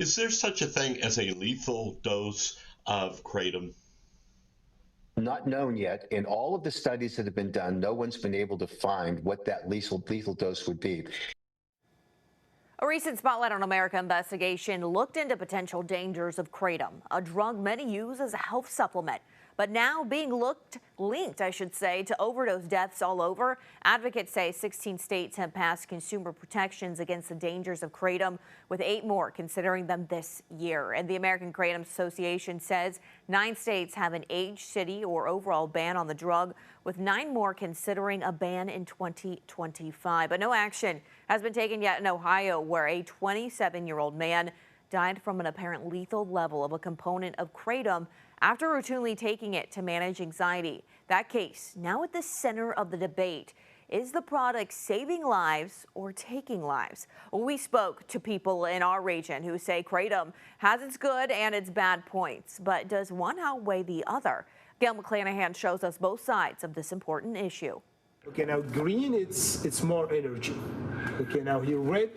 Is there such a thing as a lethal dose of kratom? Not known yet. In all of the studies that have been done, no one's been able to find what that lethal dose would be. A recent Spotlight on America investigation looked into potential dangers of kratom, a drug many use as a health supplement, but now being linked, to overdose deaths all over. Advocates say 16 states have passed consumer protections against the dangers of kratom, with 8 more considering them this year. And the American Kratom Association says 9 states have an age, city, or overall ban on the drug, with 9 more considering a ban in 2025. But no action has been taken yet in Ohio, where a 27-year-old man died from an apparent lethal level of a component of kratom after routinely taking it to manage anxiety. That case now at the center of the debate. Is the product saving lives or taking lives? Well, we spoke to people in our region who say kratom has its good and its bad points, but does one outweigh the other? Gail McClanahan shows us both sides of this important issue. Okay, now green, it's more energy. Okay, now here red,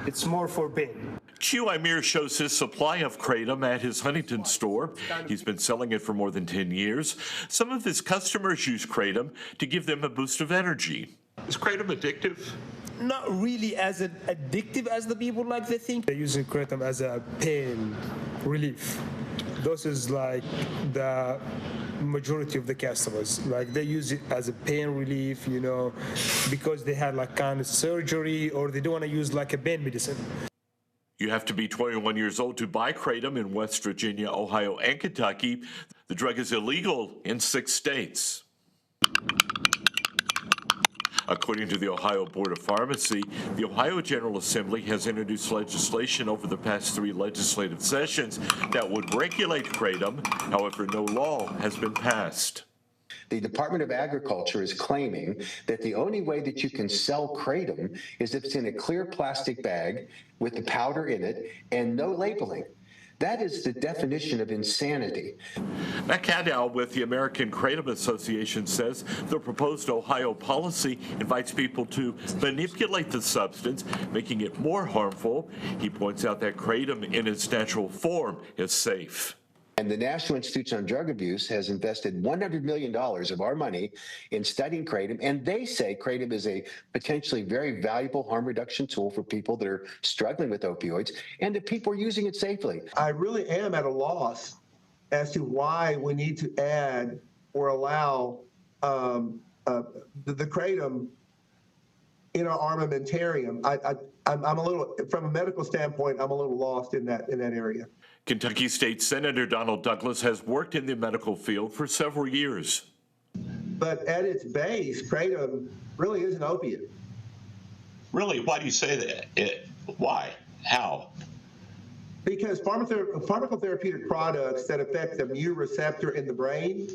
it's more for pain. Q. Imir shows his supply of kratom at his Huntington store. He's been selling it for more than 10 years. Some of his customers use kratom to give them a boost of energy. Is kratom addictive? Not really as addictive as the people like to think. They're using kratom as a pain relief. This is like the majority of the customers, like they use it as a pain relief, because they had like kind of surgery, or they don't want to use like a pain medicine. You have to be 21 years old to buy kratom in West Virginia, Ohio, and Kentucky. The drug is illegal in 6 states. According to the Ohio Board of Pharmacy, the Ohio General Assembly has introduced legislation over the past 3 legislative sessions that would regulate kratom. However, no law has been passed. The Department of Agriculture is claiming that the only way that you can sell kratom is if it's in a clear plastic bag with the powder in it and no labeling. That is the definition of insanity. Matt Cadow with the American Kratom Association says the proposed Ohio policy invites people to manipulate the substance, making it more harmful. He points out that kratom in its natural form is safe. And the National Institute on Drug Abuse has invested $100 million of our money in studying kratom, and they say kratom is a potentially very valuable harm reduction tool for people that are struggling with opioids, and that people are using it safely. I really am at a loss as to why we need to add or allow the kratom in our armamentarium. I'm a little, from a medical standpoint, I'm a little lost in that area. Kentucky State Senator Donald Douglas has worked in the medical field for several years. But at its base, kratom really is an opiate. Really? Why do you say that? Why? How? Because pharmacotherapeutic products that affect the mu receptor in the brain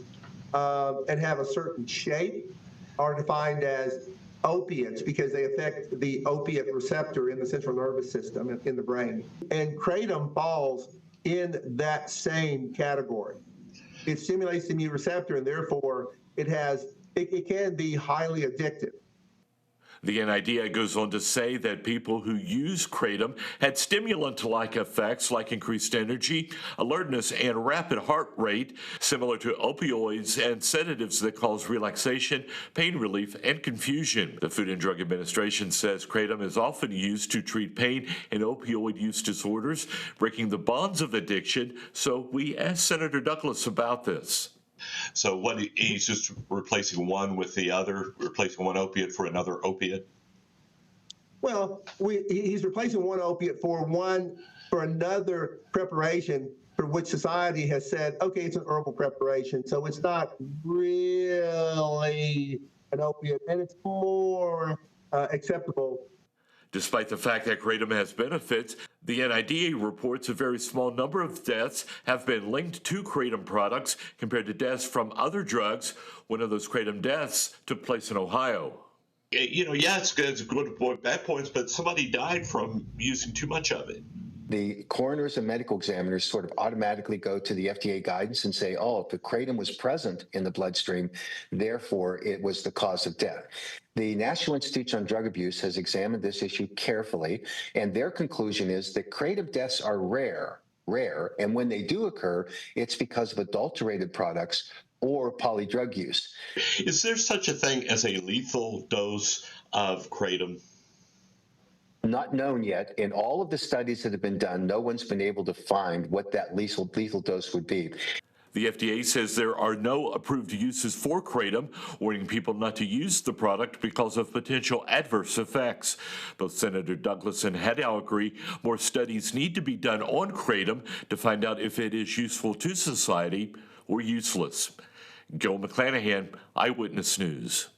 and have a certain shape are defined as opiates because they affect the opiate receptor in the central nervous system in the brain. And kratom falls in that same category. It stimulates the mu receptor, and therefore it can be highly addictive. The NIDA goes on to say that people who use kratom had stimulant-like effects like increased energy, alertness, and rapid heart rate, similar to opioids and sedatives that cause relaxation, pain relief, and confusion. The Food and Drug Administration says kratom is often used to treat pain and opioid use disorders, breaking the bonds of addiction. So we asked Senator Douglas about this. So what, he's just replacing one with the other, replacing one opiate for another opiate? Well, he's replacing one opiate for another preparation for which society has said, okay, it's an herbal preparation, so it's not really an opiate, and it's more acceptable. Despite the fact that kratom has benefits, the NIDA reports a very small number of deaths have been linked to kratom products compared to deaths from other drugs. One of those kratom deaths took place in Ohio. Yeah, it's good point, bad points, but somebody died from using too much of it. the coroners and medical examiners sort of automatically go to the FDA guidance and say, oh, if the kratom was present in the bloodstream, therefore it was the cause of death. The National Institute on Drug Abuse has examined this issue carefully, and their conclusion is that kratom deaths are rare, and when they do occur, it's because of adulterated products or polydrug use. Is there such a thing as a lethal dose of kratom? Not known yet. In all of the studies that have been done, no one's been able to find what that lethal dose would be. The FDA says there are no approved uses for kratom, warning people not to use the product because of potential adverse effects. Both Senator Douglas and Heddell agree more studies need to be done on kratom to find out if it is useful to society or useless. Gil McClanahan, Eyewitness News.